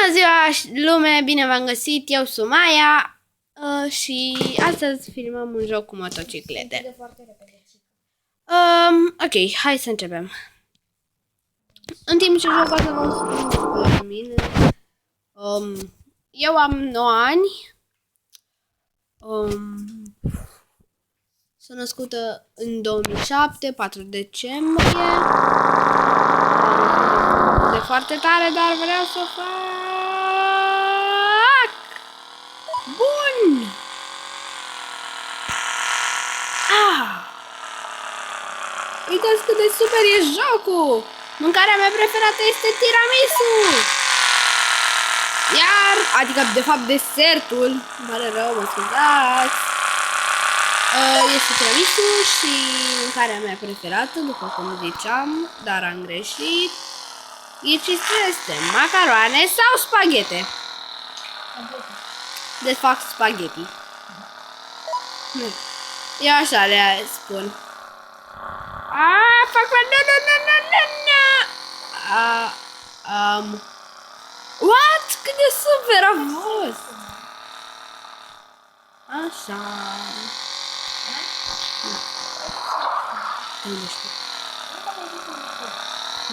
Bună ziua, lume! Bine v-am găsit! Eu sunt Maia și astăzi filmăm un joc cu motociclete. Ok, hai să începem. În timp ce joc o să vă spun despre mine. Eu am 9 ani. Sunt născută în 2007, 4 decembrie. De foarte tare, dar vreau să o fac. Bun! Uitați cât de super e jocul! Mâncarea mea preferată este tiramisu! Adică de fapt desertul, îmi pare rău, mă scuzați. Este tiramisu și mâncarea mea preferată, după cum ziceam, dar am greșit. Este macaroane sau spaghete? De fapt spagheti. Eu așa le spun. Fac What? Cât de super a fost! Așa. Nu știu.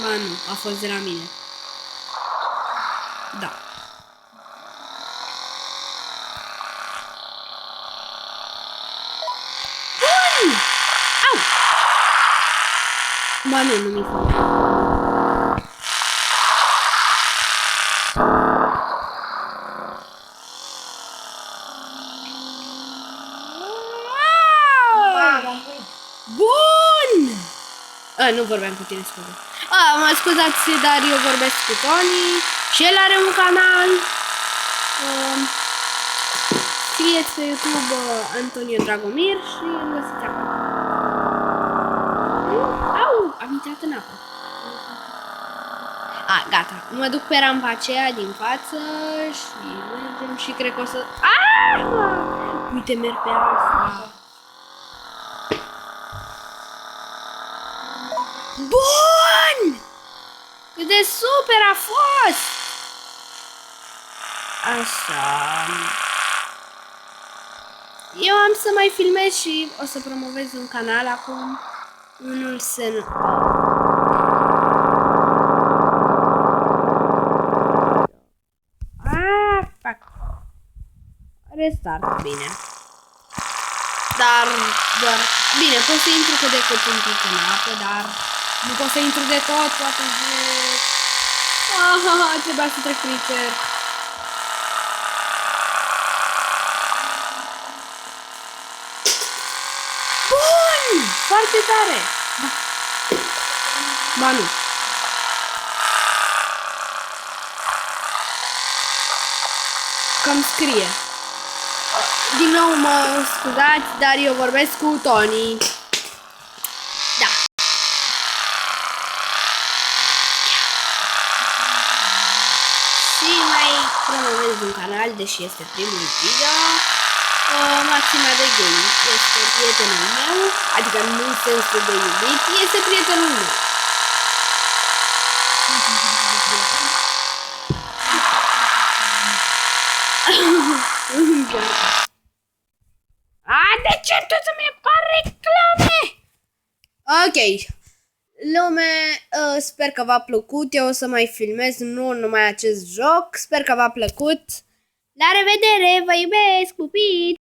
Ba nu, a fost de la mine. Da. Bun! Au! Ba nu, nu mi-i fac. Bun! Nu vorbeam cu tine, scuze. Mă scuzați, dar eu vorbesc cu Tony și el are un canal. Scrieți pe YouTube Antonio Dragomir și îl găsiți acolo. Au! Am intrat în apă. Gata. Mă duc pe rampa aceea din față și mergem și cred că o să... Uite, merg pe asta. Bun! Cât de super a fost! Așa. Eu am să mai filmez și o să promovez un canal acum. Unul se... Fac. Restart, bine. Dar doar... Bine, pot să intru cât de cât un pic în apă, dar nu pot să intru de tot, poate zic. Trebuia să trec prin cer. Bun! Foarte tare! Ba nu. Cam scrie. Din nou mă scuzați, dar eu vorbesc cu Tony. Da. Și mai promovez un canal, deși este primul video. Maxima de Game. Este prietenul meu, adică nu în sensul de iubit, este prietenul meu. De ce tot să-mi apar reclame? Ok. Lume, sper că v-a plăcut. Eu o să mai filmez, nu numai acest joc. Sper că v-a plăcut. La revedere, vă iubesc, pupiți!